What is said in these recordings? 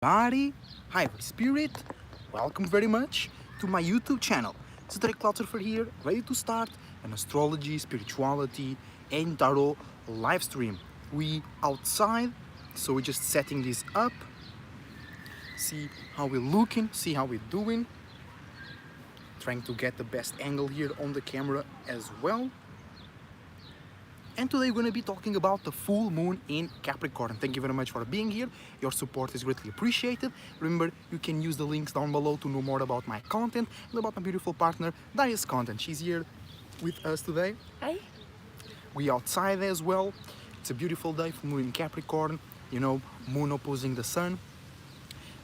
Body, hi Spirit, welcome very much to my YouTube channel. It's Derek Clouter here, ready to start an astrology, spirituality, and tarot live stream. We outside, so we're just setting this up. See how we're looking, see how we're doing. Trying to get the best angle here on the camera as well. And today we're going to be talking about the full moon in Capricorn. Thank you very much for being here. Your support is greatly appreciated. Remember, you can use the links down below to know more about my content and about my beautiful partner, Daria's content. She's here with us today. Hi. We outside as well. It's a beautiful day, full moon in Capricorn. You know, moon opposing the sun,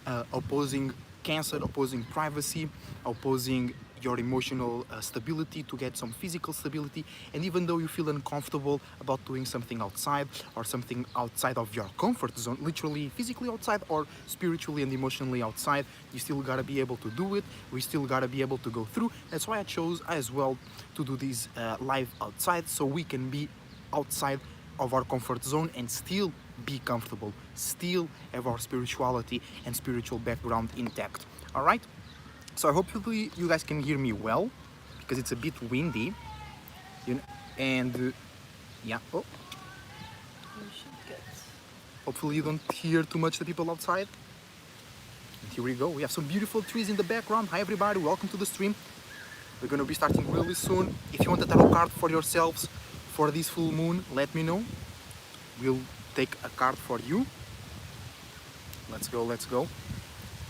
opposing Cancer, opposing privacy, opposing your emotional stability to get some physical stability. And even though you feel uncomfortable about doing something outside or something outside of your comfort zone, literally physically outside or spiritually and emotionally outside, you still gotta be able to do it. We still gotta be able to go through. That's why I chose as well to do this live outside, so we can be outside of our comfort zone and still be comfortable, still have our spirituality and spiritual background intact. All right, so hopefully you guys can hear me well because it's a bit windy, you know, and yeah, You should get. hopefully you don't hear too much the people outside. And here we go, we have some beautiful trees in the background. Hi everybody, welcome to the stream. We're going to be starting really soon. If you want a tarot card for yourselves for this full moon, let me know. We'll take a card for you. Let's go, let's go.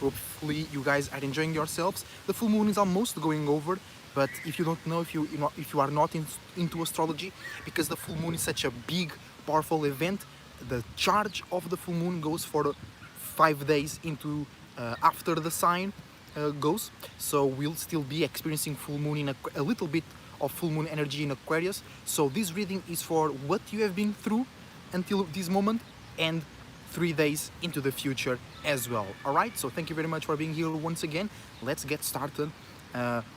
Hopefully you guys are enjoying yourselves. The full moon is almost going over, but if you don't know, if you are not into astrology, because the full moon is such a big, powerful event, the charge of the full moon goes for 5 days into after the sign goes. So we'll still be experiencing full moon in a little bit of full moon energy in Aquarius. So this reading is for what you have been through until this moment and 3 days into the future as well. All right, so thank you very much for being here once again. Let's get started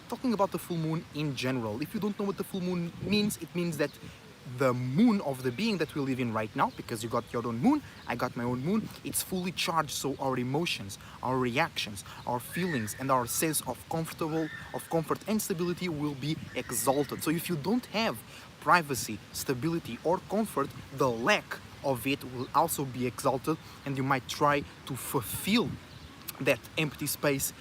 talking about the full moon in general. If you don't know what the full moon means, it means that the moon of the being that we live in right now, because you got your own moon, I got my own moon, it's fully charged. So our emotions, our reactions, our feelings, and our sense of comfort and stability will be exalted. So if you don't have privacy, stability, or comfort, the lack of it will also be exalted, and you might try to fulfill that empty space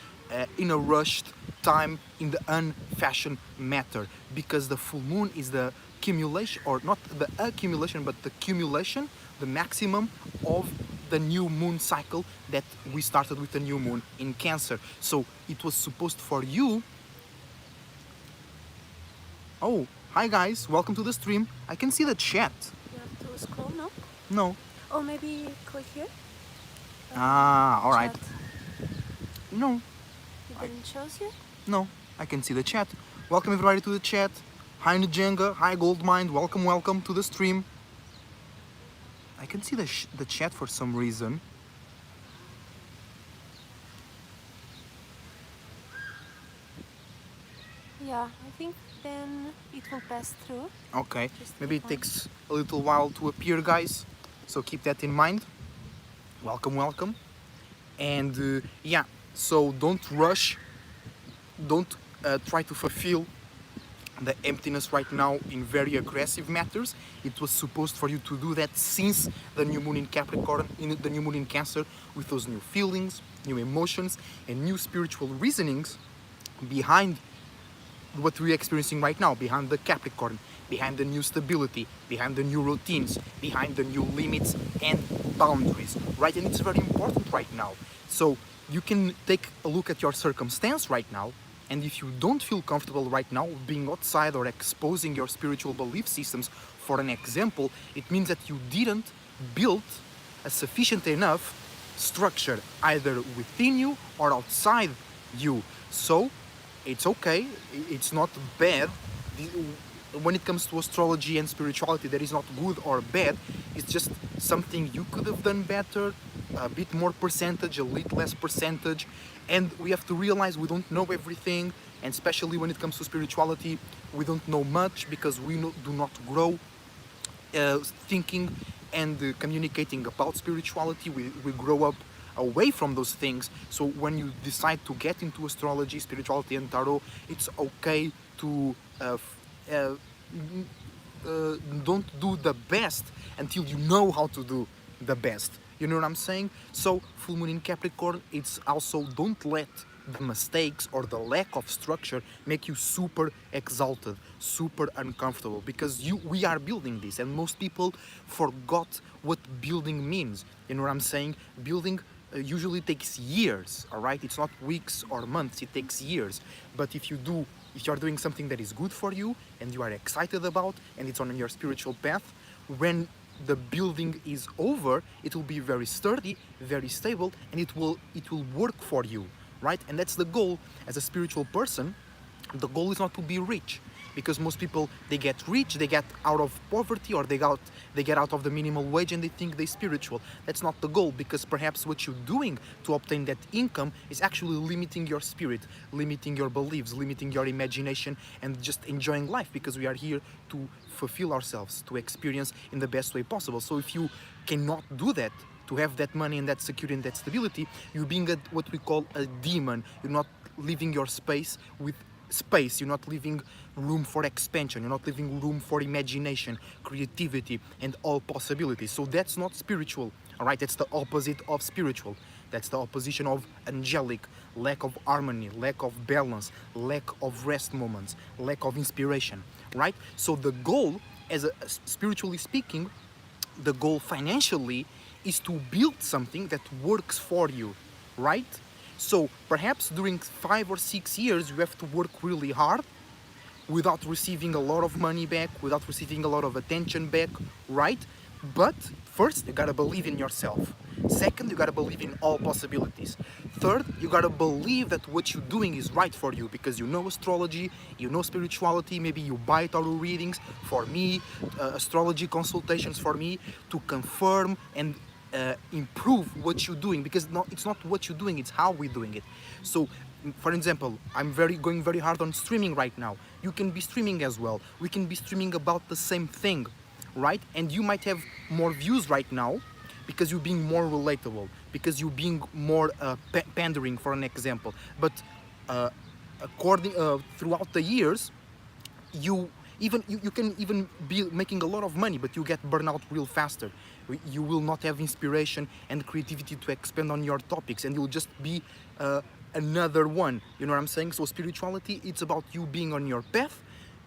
in a rushed time, in the unfashioned matter, because the full moon is the accumulation, or not the accumulation, but the accumulation, the maximum of the new moon cycle that we started with the new moon in Cancer. So it was supposed for you. Oh, hi guys, welcome to the stream. I can see the chat. You have to scroll now? No. Or maybe click here? All right. Chat. No, You didn't choose yet? no, I can see the chat. Welcome everybody to the chat. Hi Njenga, hi Goldmind, welcome to the stream. I can see the chat for some reason. Yeah, I think then it will pass through. Okay, Just maybe it click on. takes a little while to appear, guys. So keep that in mind. Welcome. And yeah, so don't rush. Don't try to fulfill the emptiness right now in very aggressive matters. It was supposed for you to do that since the new moon in Capricorn, the new moon in Cancer, with those new feelings, new emotions, and new spiritual reasonings behind what we're experiencing right now, behind the Capricorn, behind the new stability, behind the new routines, behind the new limits and boundaries, right? And it's very important right now. So you can take a look at your circumstance right now, and if you don't feel comfortable right now being outside or exposing your spiritual belief systems, for an example, it means that you didn't build a sufficient enough structure either within you or outside you. So it's okay, it's not bad. When it comes to astrology and spirituality, that is not good or bad. It's just something you could have done better, a bit more percentage, a little less percentage. And we have to realize we don't know everything, and especially when it comes to spirituality, we don't know much because we do not grow thinking and communicating about spirituality. We grow up away from those things. So when you decide to get into astrology, spirituality, and tarot, it's okay to don't do the best until you know how to do the best. You know what I'm saying? So full moon in Capricorn, it's also don't let the mistakes or the lack of structure make you super exalted, super uncomfortable, because we are building this, and most people forgot what building means. You know what I'm saying? Building usually takes years, all right? It's not weeks or months, it takes years. But if you're doing something that is good for you and you are excited about, and it's on your spiritual path, when the building is over, it will be very sturdy, very stable, and it will work for you, right? And that's the goal as a spiritual person. The goal is not to be rich, because most people, they get rich, they get out of poverty, or they get out of the minimal wage and they think they're spiritual. That's not the goal, because perhaps what you're doing to obtain that income is actually limiting your spirit, limiting your beliefs, limiting your imagination, and just enjoying life, because we are here to fulfill ourselves, to experience in the best way possible. So if you cannot do that, to have that money and that security and that stability, you're being what we call a demon. You're not living your space with space. You're not leaving room for expansion. You're not leaving room for imagination, creativity, and all possibilities. So that's not spiritual, all right? That's the opposite of spiritual. That's the opposition of angelic. Lack of harmony, lack of balance, lack of rest moments, lack of inspiration, right? So the goal, spiritually speaking, the goal financially is to build something that works for you, right? So perhaps during 5 or 6 years you have to work really hard without receiving a lot of money back, without receiving a lot of attention back, right? But first, you gotta believe in yourself. Second, you gotta believe in all possibilities. Third, you gotta believe that what you're doing is right for you, because you know astrology, you know spirituality, maybe you buy tarot readings for me, astrology consultations for me, to confirm and improve what you're doing, because it's not what you're doing, it's how we're doing it. So for example, I'm going very hard on streaming right now. You can be streaming as well. We can be streaming about the same thing, right? And you might have more views right now because you're being more relatable, because you're being more pandering, for an example. But throughout the years, you can even be making a lot of money, but you get burned out real faster. You will not have inspiration and creativity to expand on your topics, and you'll just be another one. You know what I'm saying? So spirituality, it's about you being on your path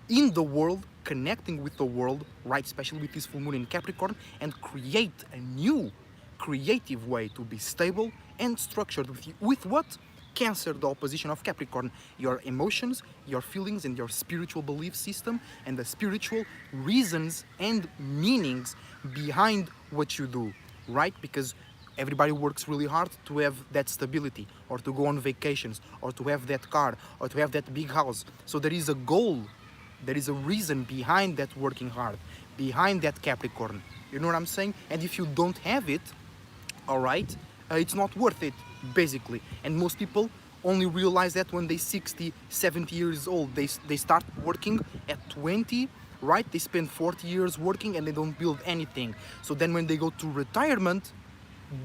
in the world, connecting with the world, right? Especially with this full moon in Capricorn, and create a new creative way to be stable and structured with what? Cancer, the opposition of Capricorn, your emotions, your feelings, and your spiritual belief system, and the spiritual reasons and meanings behind what you do, right? Because everybody works really hard to have that stability, or to go on vacations, or to have that car, or to have that big house. So there is a goal, there is a reason behind that working hard, behind that Capricorn. You know what I'm saying? And if you don't have it, all right, it's not worth it, basically. And most people only realize that when they're 60, 70 years old. They start working at 20, right? They spend 40 years working and they don't build anything. So then when they go to retirement,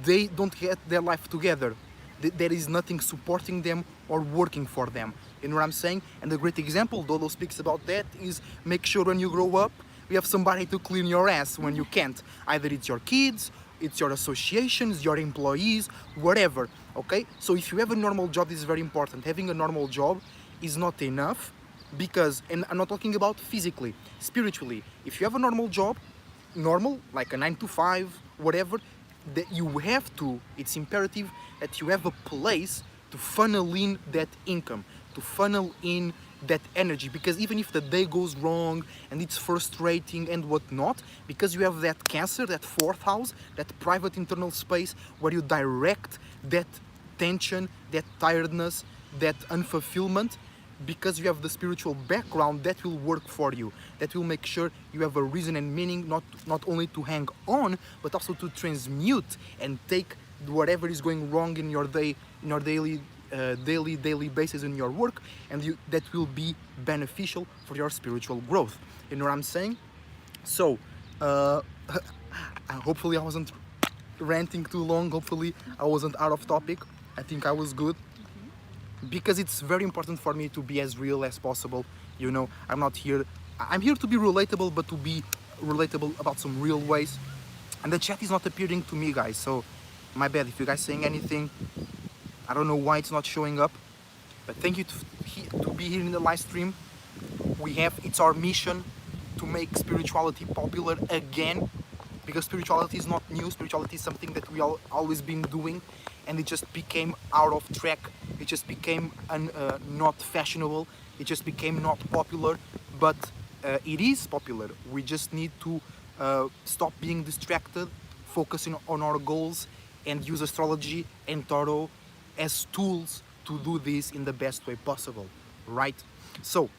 they don't get their life together. There is nothing supporting them or working for them. You know what I'm saying? And a great example, Dodo speaks about that, is make sure when you grow up, you have somebody to clean your ass when you can't. Either it's your kids, it's your associations, your employees, whatever, okay? So if you have a normal job, this is very important. Having a normal job is not enough, because, and I'm not talking about physically, spiritually. If you have a normal job, normal, like a 9 to 5, whatever, that you have to, it's imperative that you have a place to funnel in that income, to funnel in that energy, because even if the day goes wrong and it's frustrating and whatnot, because you have that Cancer, that 4th house, that private internal space where you direct that tension, that tiredness, that unfulfillment, because you have the spiritual background, that will work for you. That will make sure you have a reason and meaning, not only to hang on, but also to transmute and take whatever is going wrong in your day, in your daily basis in your work, and that will be beneficial for your spiritual growth. You know what I'm saying? So hopefully I wasn't ranting too long. Hopefully I wasn't out of topic. I think I was good. Because it's very important for me to be as real as possible. You know, I'm here to be relatable, but to be relatable about some real ways. And the chat is not appearing to me, guys, so my bad if you guys saying anything. I don't know why it's not showing up, but thank you to be here in the live stream. It's our mission to make spirituality popular again, because spirituality is not new. Spirituality is something that we always been doing, and it just became out of track. It just became not fashionable. It just became not popular, but it is popular. We just need to stop being distracted, focusing on our goals, and use astrology and tarot as tools to do this in the best way possible, right? So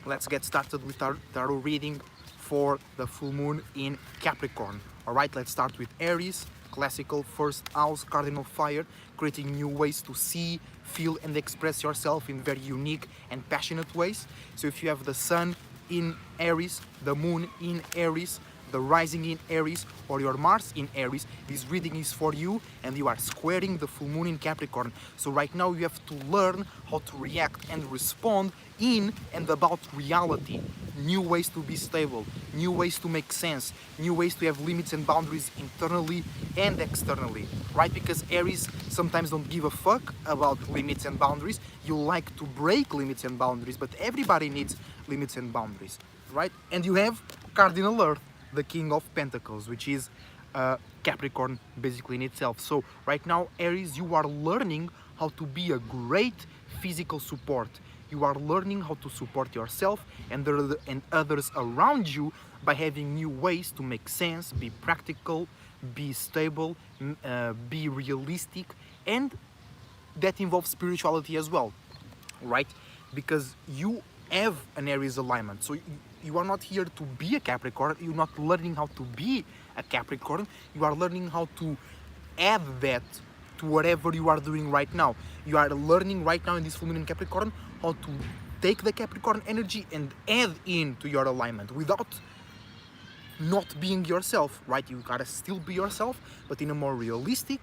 let's get started with our tarot reading for the full moon in Capricorn. All right, let's start with Aries, classical first house, cardinal fire, creating new ways to see, feel, and express yourself in very unique and passionate ways. So if you have the sun in Aries, the moon in Aries, the rising in Aries, or your Mars in Aries, this reading is for you, and you are squaring the full moon in Capricorn. So right now you have to learn how to react and respond in and about reality. New ways to be stable, new ways to make sense, new ways to have limits and boundaries internally and externally, right? Because Aries sometimes don't give a fuck about limits and boundaries. You like to break limits and boundaries, but everybody needs limits and boundaries, right? And you have Cardinal Earth, the King of Pentacles, which is Capricorn basically in itself. So right now, Aries, you are learning how to be a great physical support. You are learning how to support yourself and others around you by having new ways to make sense, be practical, be stable, be realistic, and that involves spirituality as well, right? Because you have an Aries alignment. So you are not here to be a Capricorn. You're not learning how to be a Capricorn. You are learning how to add that to whatever you are doing right now. You are learning right now in this full moon in Capricorn how to take the Capricorn energy and add in to your alignment without not being yourself, right? You gotta still be yourself, but in a more realistic,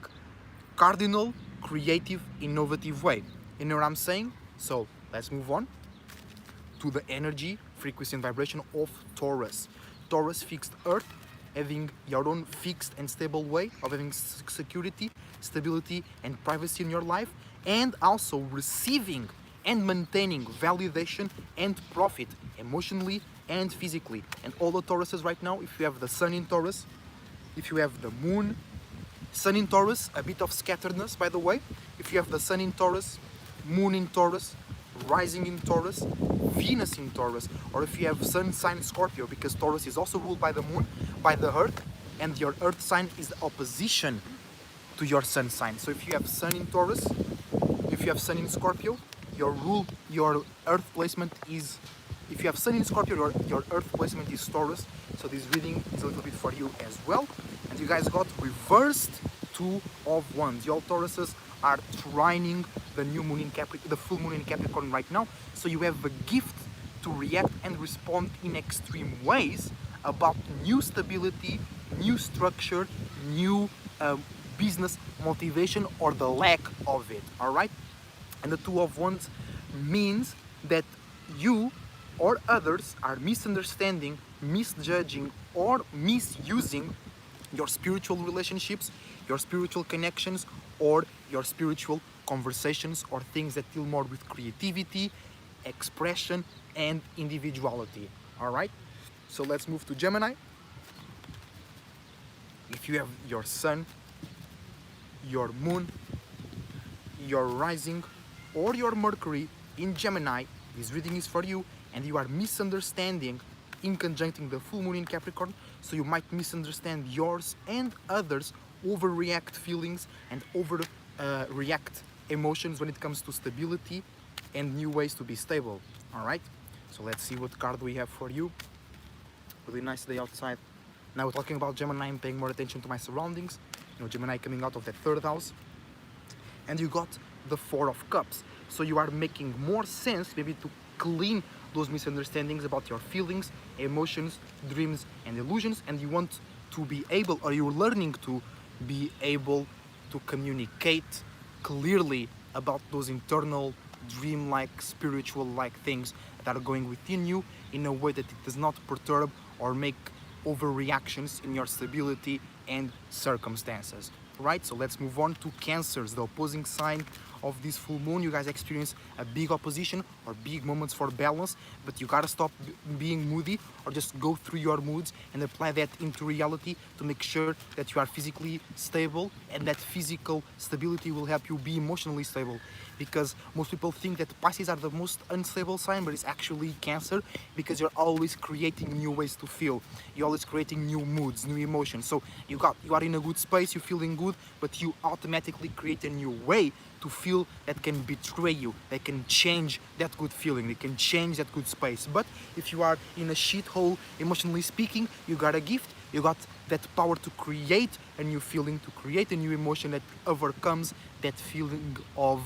cardinal, creative, innovative way. You know what I'm saying? So let's move on to the energy, frequency, and vibration of Taurus. Taurus, fixed earth, having your own fixed and stable way of having security, stability, and privacy in your life, and also receiving and maintaining validation and profit emotionally and physically. And all the Tauruses right now, if you have the sun in Taurus, if you have the moon, sun in Taurus, a bit of scatteredness by the way. If you have the sun in Taurus, moon in Taurus, rising in Taurus, Venus in Taurus, or if you have sun sign Scorpio, because Taurus is also ruled by the moon, by the earth, and your earth sign is the opposition to your sun sign. So if you have sun in Taurus, if you have sun in Scorpio, your earth placement is, if you have sun in Scorpio, your earth placement is Taurus. So this reading is a little bit for you as well. And you guys got reversed 2 of Wands. Your Tauruses are trining the new moon in Capricorn, the full moon in Capricorn right now. So you have a gift to react and respond in extreme ways about new stability, new structure, new business motivation, or the lack of it. All right. And the 2 of Wands means that you or others are misunderstanding, misjudging, or misusing your spiritual relationships, your spiritual connections, or your spiritual conversations, or things that deal more with creativity, expression, and individuality. All right. So let's move to Gemini. If you have your sun, your moon, your rising, or your Mercury in Gemini, this reading is for you, and you are misunderstanding in conjuncting the full moon in Capricorn, so you might misunderstand yours and others, overreact feelings and overreact emotions when it comes to stability and new ways to be stable. All right, so let's see what card we have for you. Really nice day outside. Now we're talking about Gemini, I'm paying more attention to my surroundings. You know, Gemini coming out of that 3rd house. And you got the 4 of Cups. So you are making more sense maybe to clean those misunderstandings about your feelings, emotions, dreams, and illusions. And you want to be able, or you're learning to be able to communicate clearly about those internal dream-like, spiritual-like things that are going within you in a way that it does not perturb or make overreactions in your stability and circumstances. Right, so let's move on to Cancers, the opposing sign of this full moon. You guys experience a big opposition or big moments for balance, but you gotta stop being moody or just go through your moods and apply that into reality to make sure that you are physically stable, and that physical stability will help you be emotionally stable. Because most people think that Pisces are the most unstable sign, but it's actually Cancer, because you're always creating new ways to feel. You're always creating new moods, new emotions. So you are in a good space, you're feeling good, but you automatically create a new way to feel that can betray you, that can change that good feeling, that can change that good space. But if you are in a shithole, emotionally speaking, you got a gift, you got that power to create a new feeling, to create a new emotion that overcomes that feeling of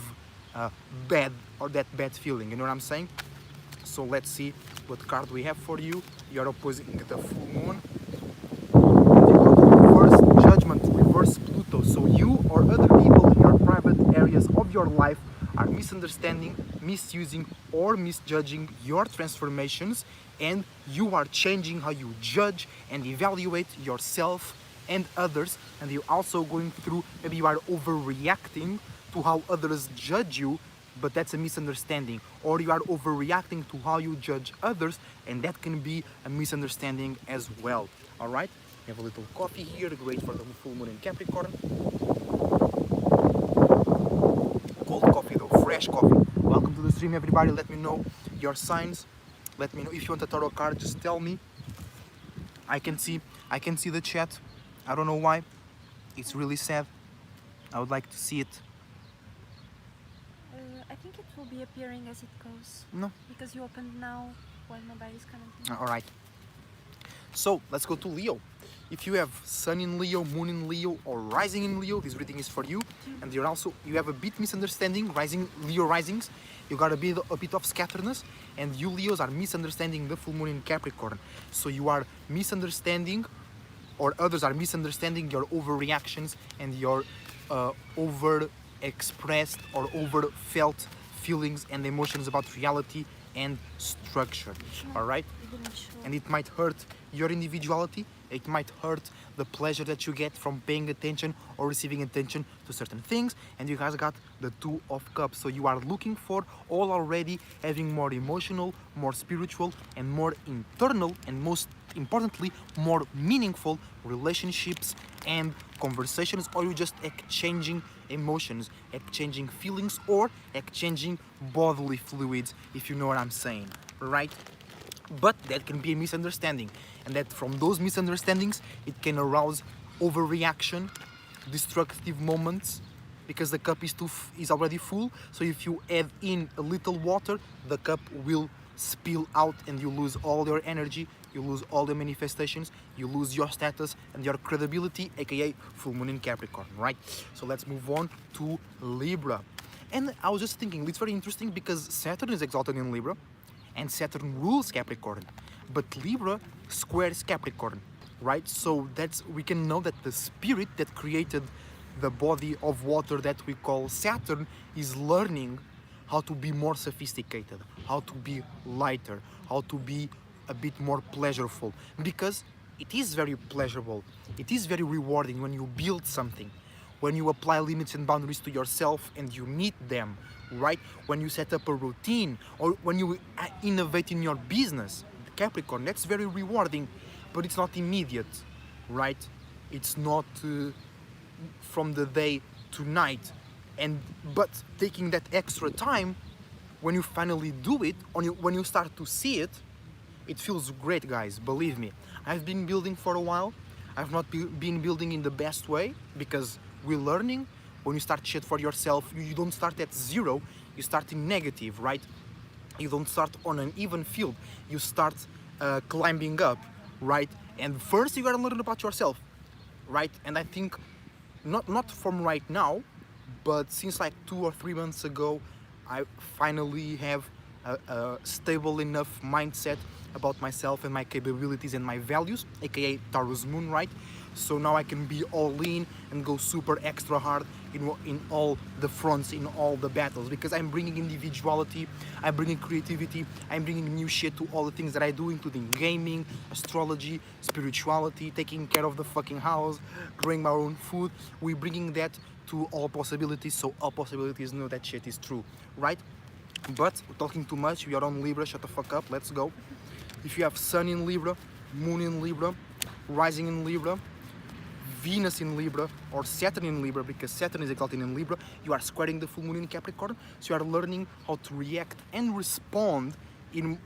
bad, or that bad feeling. You know what I'm saying? So let's see what card we have for you. You're opposing the full moon. Reverse judgment, reverse Pluto. So you or other people in your private areas of your life are misunderstanding, misusing, or misjudging your transformations, and you are changing how you judge and evaluate yourself and others. And you're also going through, maybe you are overreacting to how others judge you, but that's a misunderstanding. Or you are overreacting to how you judge others, and that can be a misunderstanding as well. All right, we have a little coffee here, great for the full moon in Capricorn. Cold coffee though, fresh coffee. Welcome to the stream, everybody. Let me know your signs. Let me know if you want a tarot card, just tell me. I can see the chat. I don't know why. It's really sad. I would like to see it. I think it will be appearing as it goes. No. Because you opened now while nobody's commenting. All right. So let's go to Leo. If you have Sun in Leo, Moon in Leo, or Rising in Leo, this reading is for you. And you have a bit misunderstanding, Leo risings. You got a bit of scatteredness, and you Leos are misunderstanding the full moon in Capricorn. So you are misunderstanding, or others are misunderstanding your overreactions and your over-expressed or over-felt feelings and emotions about reality and structure. All right? And it might hurt your individuality. It might hurt the pleasure that you get from paying attention or receiving attention to certain things. And you guys got the Two of Cups. So you are looking for, all already having more emotional, more spiritual, and more internal, and most importantly, more meaningful relationships and conversations, or you just exchanging emotions, exchanging feelings, or exchanging bodily fluids, if you know what I'm saying, right? But that can be a misunderstanding, and that from those misunderstandings it can arouse overreaction, destructive moments, because the cup is already full. So if you add in a little water, the cup will spill out and you lose all your energy, you lose all the manifestations, you lose your status and your credibility, aka full moon in Capricorn, right? So let's move on to Libra. And I was just thinking, it's very interesting because Saturn is exalted in Libra, and Saturn rules Capricorn, but Libra squares Capricorn, right? So we can know that the spirit that created the body of water that we call Saturn is learning how to be more sophisticated, how to be lighter, how to be a bit more pleasurable, because it is very pleasurable, it is very rewarding when you build something, when you apply limits and boundaries to yourself and you meet them, right? When you set up a routine, or when you innovate in your business, Capricorn, that's very rewarding, but it's not immediate, right? It's not from the day to night. But taking that extra time, when you finally do it, when you start to see it, it feels great, guys, believe me. I've been building for a while. I've not been building in the best way, because we're learning. When you start shit for yourself, you don't start at zero, you start in negative, right? You don't start on an even field, you start climbing up, right? And first you gotta learn about yourself, right? And I think, not from right now, but since like 2 or 3 months ago, I finally have a stable enough mindset about myself and my capabilities and my values, aka Taurus Moon, right? So now I can be all in and go super extra hard in all the fronts, in all the battles, because I'm bringing individuality, I'm bringing creativity, I'm bringing new shit to all the things that I do, including gaming, astrology, spirituality, taking care of the fucking house, growing my own food. We're bringing that to all possibilities, so all possibilities know that shit is true, right? But we're talking too much. We are on Libra. Shut the fuck up. Let's go. If you have Sun in Libra, Moon in Libra, Rising in Libra, Venus in Libra, or Saturn in Libra, because Saturn is exalted in Libra, you are squaring the full moon in Capricorn. So you are learning how to react and respond in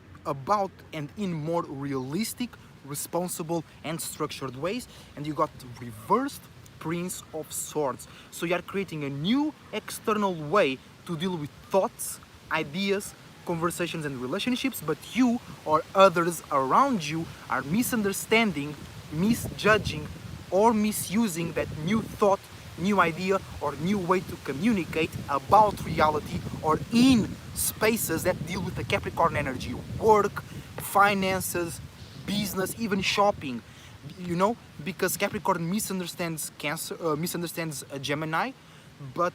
more realistic, responsible, and structured ways. And you got reversed Prince of Swords. So you are creating a new external way to deal with thoughts, ideas, conversations, and relationships, but you or others around you are misunderstanding, misjudging, or misusing that new thought, new idea, or new way to communicate about reality, or in spaces that deal with the Capricorn energy: work, finances, business, even shopping. You know, because Capricorn misunderstands misunderstands a Gemini, but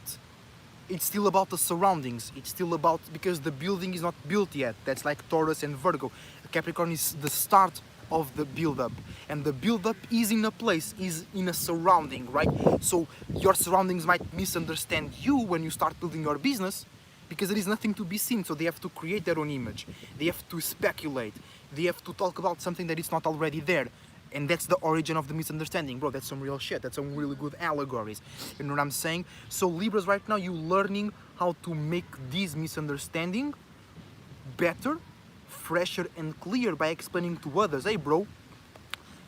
it's still about the surroundings. It's still about, because the building is not built yet. That's like Taurus and Virgo. Capricorn is the start of the build-up, and the build-up is in a place, is in a surrounding, right? So your surroundings might misunderstand you when you start building your business, because there is nothing to be seen. So they have to create their own image, they have to speculate, they have to talk about something that is not already there. And that's the origin of the misunderstanding, bro. That's some real shit. That's some really good allegories. You know what I'm saying? So Libras, right now, you learning how to make this misunderstanding better, fresher, and clear by explaining to others, hey, bro,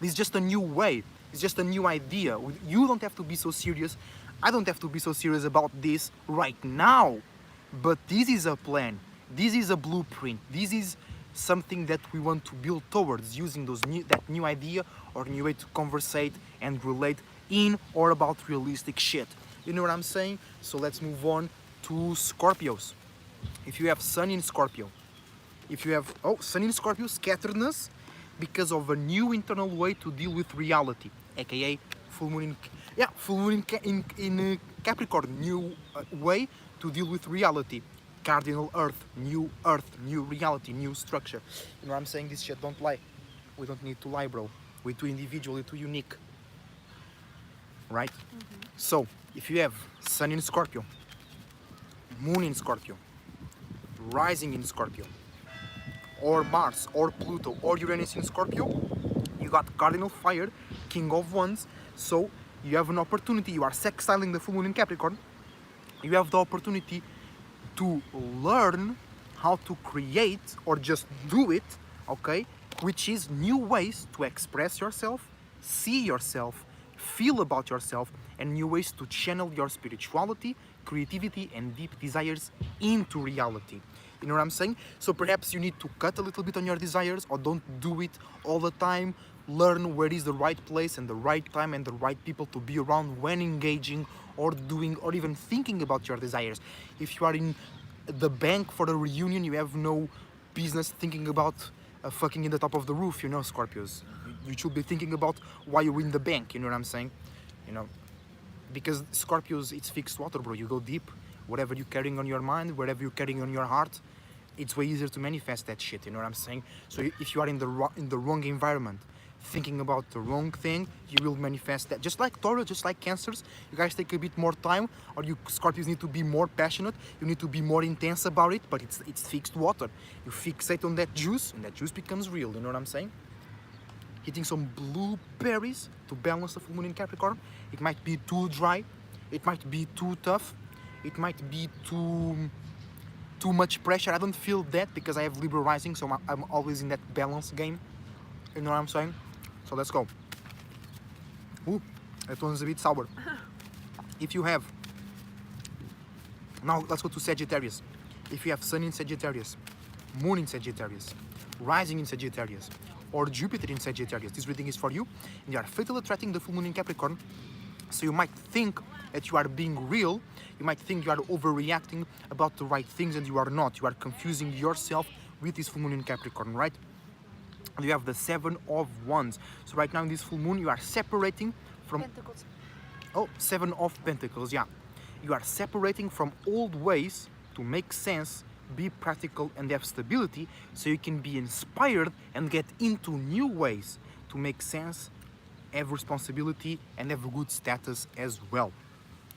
this is just a new way. It's just a new idea. You don't have to be so serious. I don't have to be so serious about this right now. But this is a plan. This is a blueprint. This is something that we want to build towards, using that new idea or new way to conversate and relate in or about realistic shit. You know what I'm saying? So let's move on to Scorpios. If you have Sun in Scorpio, if you have Sun in Scorpio, scatteredness because of a new internal way to deal with reality, aka full moon in Capricorn, new way to deal with reality. Cardinal Earth, new reality, new structure. You know what I'm saying? This shit don't lie. We don't need to lie, bro. We're too individual, we're too unique. Right? Mm-hmm. So, if you have Sun in Scorpio, Moon in Scorpio, Rising in Scorpio, or Mars, or Pluto, or Uranus in Scorpio, you got Cardinal Fire, King of Wands. So, you have an opportunity. You are sextiling the full moon in Capricorn. You have the opportunity to learn how to create, or just do it, okay? Which is new ways to express yourself, see yourself, feel about yourself, and new ways to channel your spirituality, creativity, and deep desires into reality. You know what I'm saying? So perhaps you need to cut a little bit on your desires, or don't do it all the time. Learn where is the right place and the right time and the right people to be around when engaging or doing or even thinking about your desires. If you are in the bank for a reunion, you have no business thinking about fucking in the top of the roof, you know, Scorpios. You should be thinking about why you're in the bank, you know what I'm saying? You know, because Scorpios, it's fixed water, bro. You go deep. Whatever you're carrying on your mind, whatever you're carrying on your heart, it's way easier to manifest that shit, you know what I'm saying? So if you are in the wrong environment, thinking about the wrong thing, you will manifest that. Just like Taurus, just like Cancers, you guys take a bit more time, or you Scorpios need to be more passionate, you need to be more intense about it, but it's fixed water. You fixate on that juice, and that juice becomes real, you know what I'm saying? Hitting some blueberries to balance the full moon in Capricorn. It might be too dry, it might be too tough, it might be too much pressure. I don't feel that because I have Libra rising, so I'm always in that balance game. You know what I'm saying? So let's go. Ooh, that one's a bit sour. If you have... Now let's go to Sagittarius. If you have Sun in Sagittarius, Moon in Sagittarius, Rising in Sagittarius, or Jupiter in Sagittarius, this reading is for you. And you are fatally attracting the full moon in Capricorn. So you might think that you are being real. You might think you are overreacting about the right things, and you are not. You are confusing yourself with this full moon in Capricorn, right? You have the Seven of Wands. So right now in this full moon, you are separating from... Pentacles. Oh, Seven of Pentacles, yeah. You are separating from old ways to make sense, be practical and have stability, so you can be inspired and get into new ways to make sense, have responsibility and have a good status as well.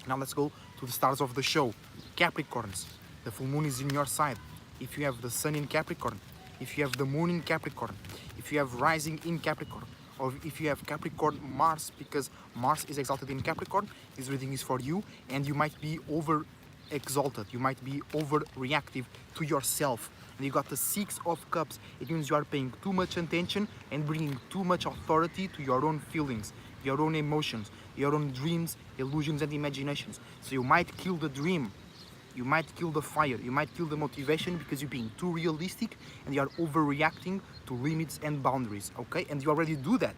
Now let's go to the stars of the show. Capricorns, the full moon is in your side. If you have the sun in Capricorn, if you have the moon in Capricorn, if you have rising in Capricorn, or if you have Capricorn Mars, because Mars is exalted in Capricorn, this reading is for you, and you might be over exalted, you might be overreactive to yourself. And you got the Six of Cups. It means you are paying too much attention and bringing too much authority to your own feelings, your own emotions, your own dreams, illusions and imaginations. So you might kill the dream, you might kill the fire, you might kill the motivation because you're being too realistic and you are overreacting to limits and boundaries, okay? And you already do that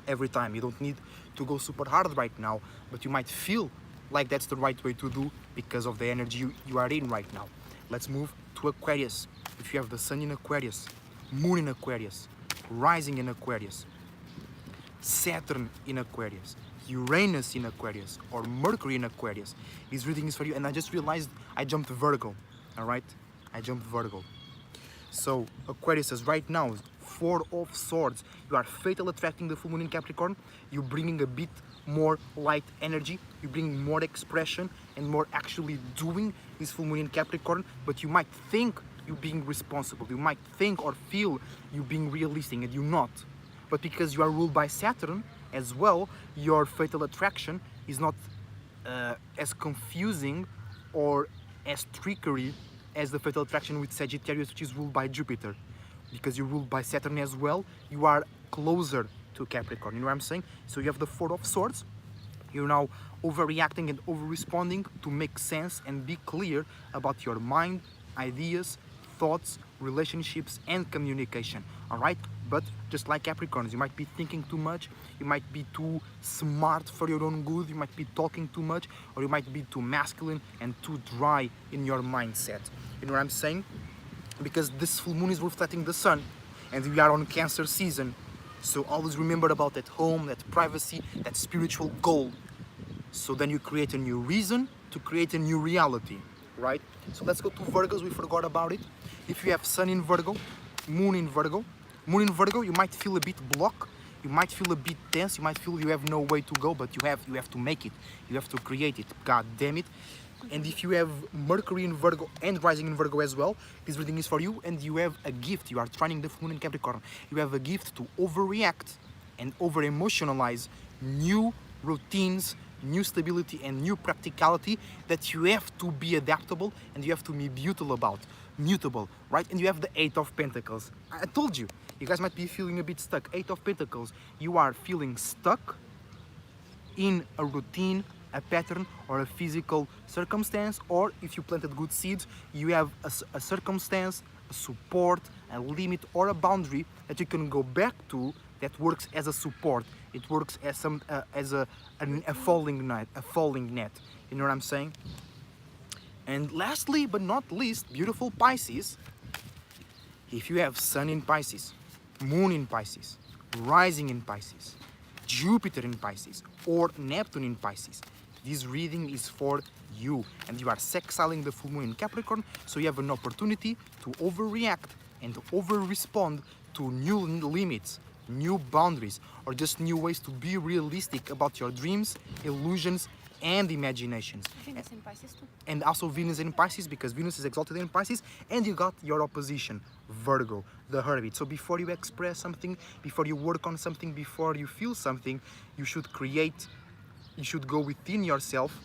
every time. You don't need to go super hard right now, but you might feel like that's the right way to do because of the energy you are in right now. Let's move to Aquarius. If you have the sun in Aquarius, moon in Aquarius, rising in Aquarius, Saturn in Aquarius, Uranus in Aquarius, or Mercury in Aquarius, this reading is for you. And I just realized I jumped Virgo, all right? I jumped Virgo. So Aquarius says right now, Four of Swords. You are fatal attracting the full moon in Capricorn. You're bringing a bit more light energy. You're bringing more expression and more actually doing this full moon in Capricorn. But you might think you're being responsible. You might think or feel you're being realistic and you're not. But because you are ruled by Saturn as well, your fatal attraction is not as confusing or as trickery as the fatal attraction with Sagittarius, which is ruled by Jupiter. Because you're ruled by Saturn as well, you are closer to Capricorn. You know what I'm saying? So you have the Four of Swords. You're now overreacting and over-responding to make sense and be clear about your mind, ideas, thoughts, relationships, and communication. All right? But just like Capricorns, you might be thinking too much, you might be too smart for your own good, you might be talking too much, or you might be too masculine and too dry in your mindset. You know what I'm saying? Because this full moon is reflecting the sun, and we are on Cancer season. So always remember about that home, that privacy, that spiritual goal. So then you create a new reason to create a new reality, right? So let's go to Virgos, we forgot about it. If you have sun in Virgo, moon in Virgo, you might feel a bit blocked, you might feel a bit tense, you might feel you have no way to go, but you have to make it, you have to create it, god damn it. And if you have Mercury in Virgo and rising in Virgo as well, this reading is for you, and you have a gift. You are trining the full moon in Capricorn. You have a gift to overreact and over-emotionalize new routines, new stability and new practicality that you have to be adaptable and you have to be mutable, right? And you have the Eight of Pentacles. I told you, you guys might be feeling a bit stuck. Eight of Pentacles, you are feeling stuck in a routine, a pattern, or a physical circumstance, or if you planted good seeds, you have a circumstance, a support, a limit, or a boundary that you can go back to that works as a support. It works as a falling net. You know what I'm saying? And lastly, but not least, beautiful Pisces. If you have sun in Pisces, moon in Pisces, rising in Pisces, Jupiter in Pisces, or Neptune in Pisces, this reading is for you, and you are sextiling the full moon in Capricorn, so you have an opportunity to overreact and to over-respond to new limits, new boundaries, or just new ways to be realistic about your dreams, illusions, and imaginations. Venus in Pisces too. And also Venus in Pisces, because Venus is exalted in Pisces, and you got your opposition, Virgo, the Hermit. So before you express something, before you work on something, before you feel something, you should go within yourself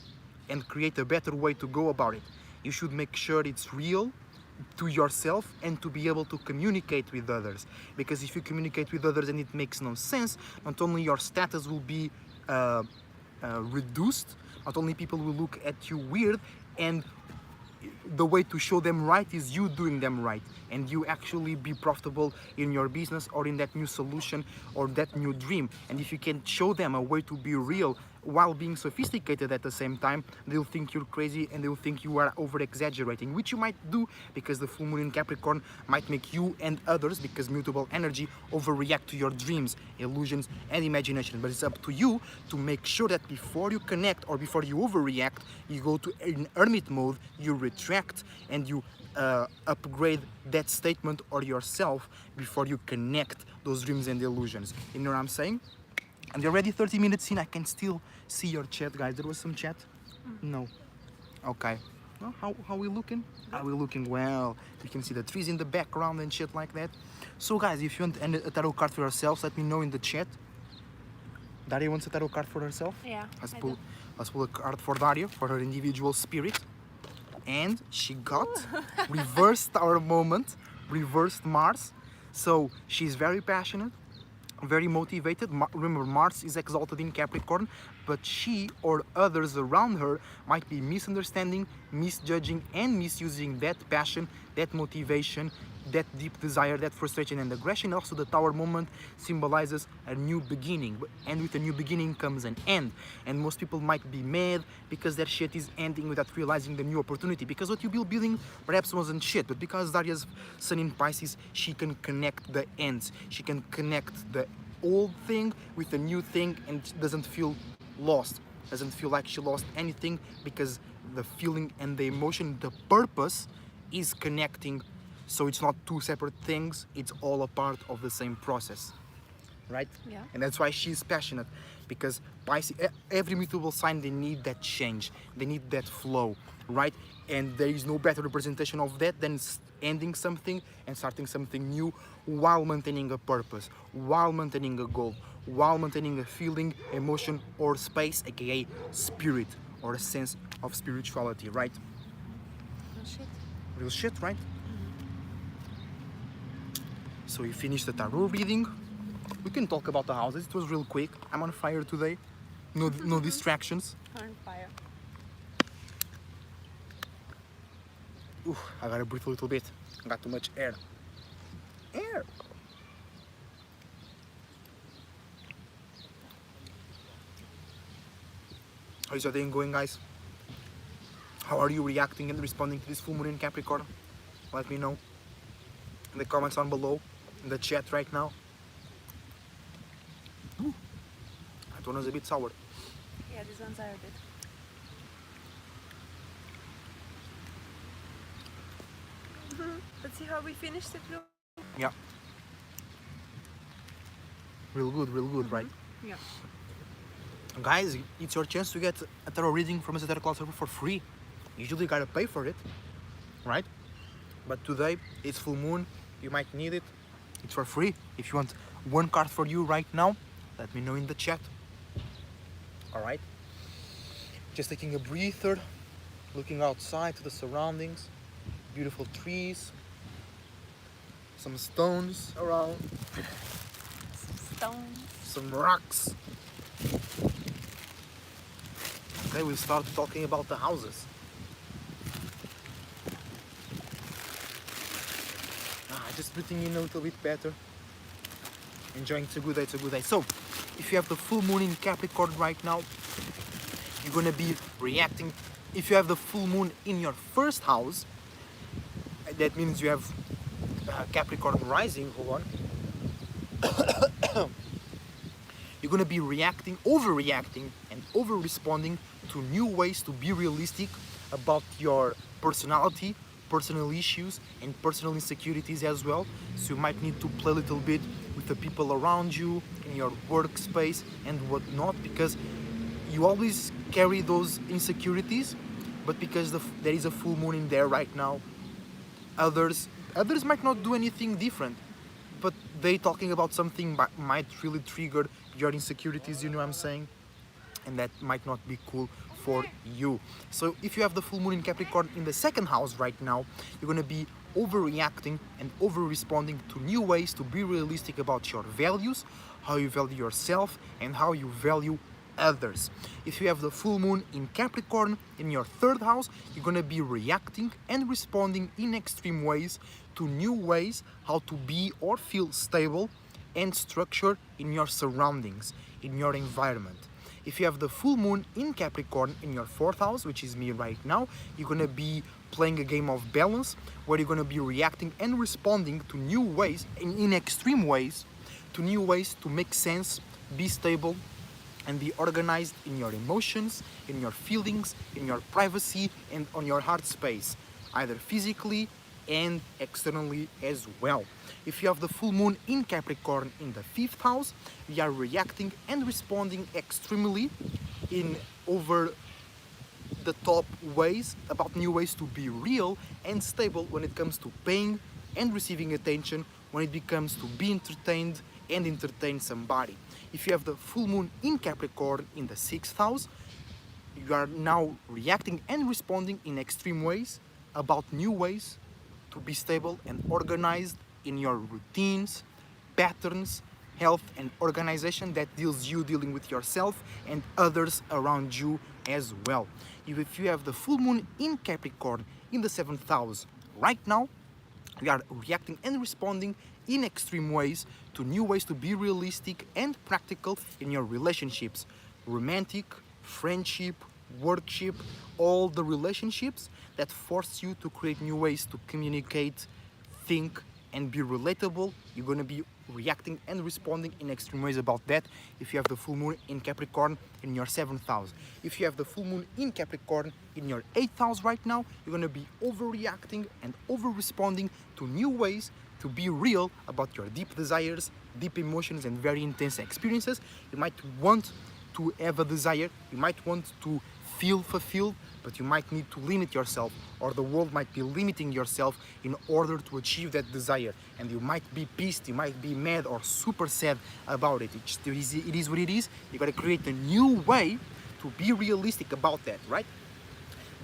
and create a better way to go about it. You should make sure it's real to yourself and to be able to communicate with others. Because if you communicate with others and it makes no sense, not only your status will be reduced, not only people will look at you weird, and the way to show them right is you doing them right, and you actually be profitable in your business or in that new solution or that new dream. And if you can show them a way to be real while being sophisticated at the same time, they'll think you're crazy and they'll think you are over exaggerating, which you might do, because the full moon in Capricorn might make you and others, because mutable energy, overreact to your dreams, illusions and imagination. But it's up to you to make sure that before you connect or before you overreact, you go to an hermit mode, you retract, and you upgrade that statement or yourself before you connect those dreams and illusions. You know what I'm saying? And you're already 30 minutes in. I can still see your chat, guys. There was some chat? No. Okay. Well, how are we looking? Are we looking well? You can see the trees in the background and shit like that. So guys, if you want a tarot card for yourselves, let me know in the chat. Daria wants a tarot card for herself? Yeah. Let's pull a card for Daria, for her individual spirit. And she got reversed Tower moment, reversed Mars. So she's very passionate, very motivated. Remember, Mars is exalted in Capricorn, but she or others around her might be misunderstanding, misjudging and misusing that passion, that motivation, that deep desire, that frustration and aggression. Also, the Tower moment symbolizes a new beginning, and with a new beginning comes an end. And most people might be mad because their shit is ending without realizing the new opportunity, because what you building perhaps wasn't shit, but because Daria's sun in Pisces, she can connect the ends, she can connect the old thing with the new thing, and doesn't feel lost, doesn't feel like she lost anything, because the feeling and the emotion, the purpose is connecting. So it's not two separate things, it's all a part of the same process, right? Yeah. And that's why she's passionate, because Pisces, every mutable sign, they need that change, they need that flow, right? And there is no better representation of that than ending something and starting something new while maintaining a purpose, while maintaining a goal, while maintaining a feeling, emotion or space, aka spirit, or a sense of spirituality, right? Oh, shit. Real shit, right? So we finished the tarot reading. We can talk about the houses. It was real quick. I'm on fire today. No distractions. On fire. Ooh, I gotta breathe a little bit. I got too much air. Air! How's your day going, guys? How are you reacting and responding to this full moon in Capricorn? Let me know in the comments down below, in the chat right now. Ooh, that one was a bit sour. Yeah, these ones are a bit. Let's see how we finished it. Yeah. Real good, right? Yeah. Guys, it's your chance to get a tarot reading from a tarot card server for free. Usually you gotta pay for it, right? But today it's full moon, you might need it. It's for free. If you want one card for you right now, let me know in the chat. Alright? Just taking a breather, looking outside to the surroundings, beautiful trees, some stones around, Stones. some rocks. Okay, we'll start talking about the houses. Just breathing in a little bit better. Enjoying, it's a good day. So, if you have the full moon in Capricorn right now, you're gonna be reacting. If you have the full moon in your first house, that means you have Capricorn rising, hold on. You're gonna be overreacting and over-responding to new ways to be realistic about your personality, personal issues and personal insecurities as well. So you might need to play a little bit with the people around you, in your workspace and whatnot, because you always carry those insecurities, but because there is a full moon in there right now, others might not do anything different, but they talking about something might really trigger your insecurities, you know what I'm saying? And that might not be cool for you. So if you have the full moon in Capricorn in the second house right now, you're gonna be overreacting and over-responding to new ways to be realistic about your values, how you value yourself and how you value others. If you have the full moon in Capricorn in your third house, you're gonna be reacting and responding in extreme ways to new ways how to be or feel stable and structure in your surroundings, in your environment. If you have the full moon in Capricorn in your fourth house, which is me right now, you're gonna be playing a game of balance where you're gonna be reacting and responding to new ways, in extreme ways, to new ways to make sense, be stable, and be organized in your emotions, in your feelings, in your privacy, and on your heart space, either physically and externally as well. If you have the full moon in Capricorn in the fifth house, we are reacting and responding extremely in over the top ways, about new ways to be real and stable when it comes to paying and receiving attention, when it becomes to be entertained and entertain somebody. If you have the full moon in Capricorn in the sixth house, you are now reacting and responding in extreme ways about new ways to be stable and organized in your routines, patterns, health and organization that dealing with yourself and others around you as well. If you have the full moon in Capricorn in the seventh house right now, we are reacting and responding in extreme ways to new ways to be realistic and practical in your relationships, romantic, friendship, workship, all the relationships that force you to create new ways to communicate, think, and be relatable. You're going to be reacting and responding in extreme ways about that if you have the full moon in Capricorn in your seventh house. If you have the full moon in Capricorn in your eighth house right now, you're going to be overreacting and over responding to new ways to be real about your deep desires, deep emotions, and very intense experiences. You might want to have a desire, you might want to feel fulfilled, but you might need to limit yourself, or the world might be limiting yourself in order to achieve that desire. And you might be pissed, you might be mad or super sad about it. It is what it is. You gotta create a new way to be realistic about that, right?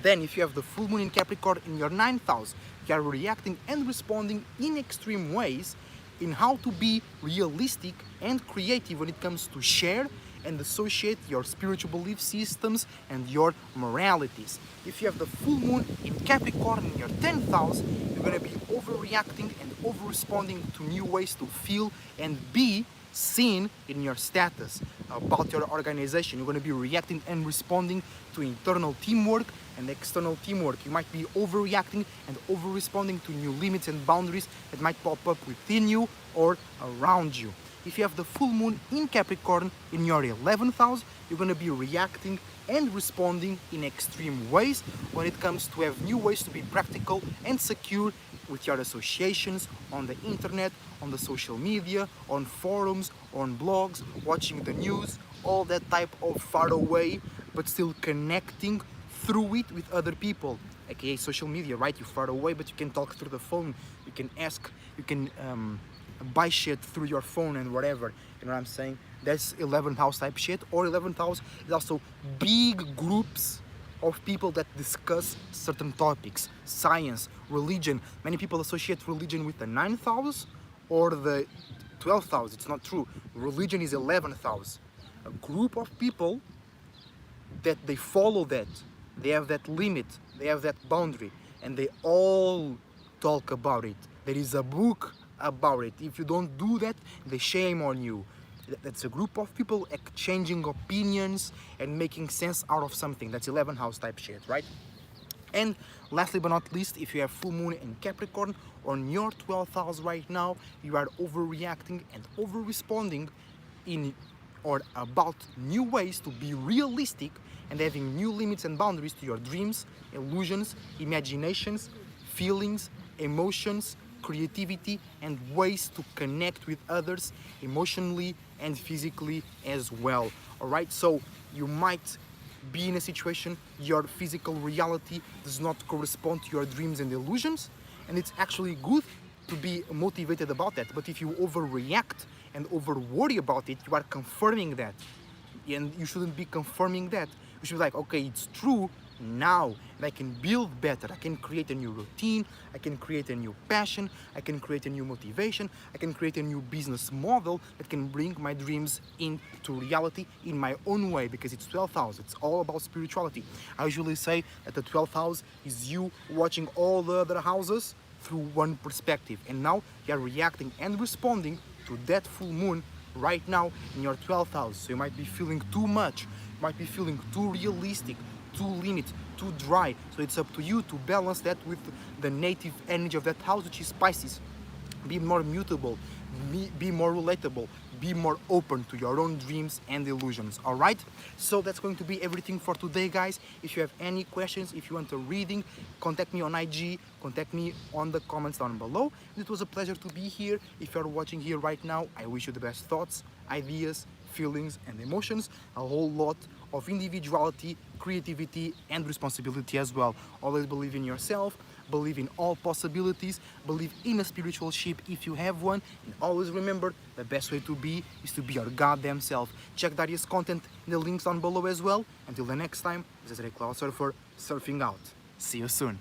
Then if you have the full moon in Capricorn in your ninth house, you are reacting and responding in extreme ways in how to be realistic and creative when it comes to share and associate your spiritual belief systems and your moralities. If you have the full moon in Capricorn in your 10th house, you're going to be overreacting and over-responding to new ways to feel and be seen in your status, about your organization. You're going to be reacting and responding to internal teamwork and external teamwork. You might be overreacting and over-responding to new limits and boundaries that might pop up within you or around you. If you have the full moon in Capricorn in your 11th house, you're going to be reacting and responding in extreme ways when it comes to have new ways to be practical and secure with your associations on the internet, on the social media, on forums, on blogs, watching the news, all that type of far away but still connecting through it with other people, aka social media, right? You're far away but you can talk through the phone, you can ask, you can buy shit through your phone and whatever, you know what I'm saying? That's 11th house type shit. Or 11th house is also big groups of people that discuss certain topics, science, religion. Many people associate religion with the 9th house or the 12th house. It's not true. Religion is 11th house. A group of people that they follow that, they have that limit, they have that boundary, and they all talk about it. There is a book about it. If you don't do that, they shame on you. That's a group of people exchanging opinions and making sense out of something. That's 11th house type shit, right? And lastly but not least, if you have full moon in Capricorn on your 12th house right now, you are overreacting and over-responding in or about new ways to be realistic and having new limits and boundaries to your dreams, illusions, imaginations, feelings, emotions, creativity, and ways to connect with others emotionally and physically as well. All right, so you might be in a situation your physical reality does not correspond to your dreams and illusions, and it's actually good to be motivated about that. But if you overreact and over worry about it, you are confirming that, and you shouldn't be confirming that. You should be like, okay, it's true, now, and I can build better. I can create a new routine, I can create a new passion, I can create a new motivation, I can create a new business model that can bring my dreams into reality in my own way, because it's 12th house, it's all about spirituality. I usually say that the 12th house is you watching all the other houses through one perspective, and now you are reacting and responding to that full moon right now in your 12th house. So you might be feeling too much, you might be feeling too realistic, too limit, too dry. So it's up to you to balance that with the native energy of that house, which is Pisces. Be more mutable, be more relatable, be more open to your own dreams and illusions. All right, so that's going to be everything for today, guys. If you have any questions, if you want a reading, contact me on IG, contact me on the comments down below. It was a pleasure to be here. If you're watching here right now, I wish you the best thoughts, ideas, feelings and emotions, a whole lot of individuality, creativity and responsibility as well. Always believe in yourself, believe in all possibilities, believe in a spiritual ship if you have one, and always remember, the best way to be is to be your goddamn self. Check Darius' content in the links down below as well. Until the next time, this is Ray Cloud Surfer, surfing out. See you soon.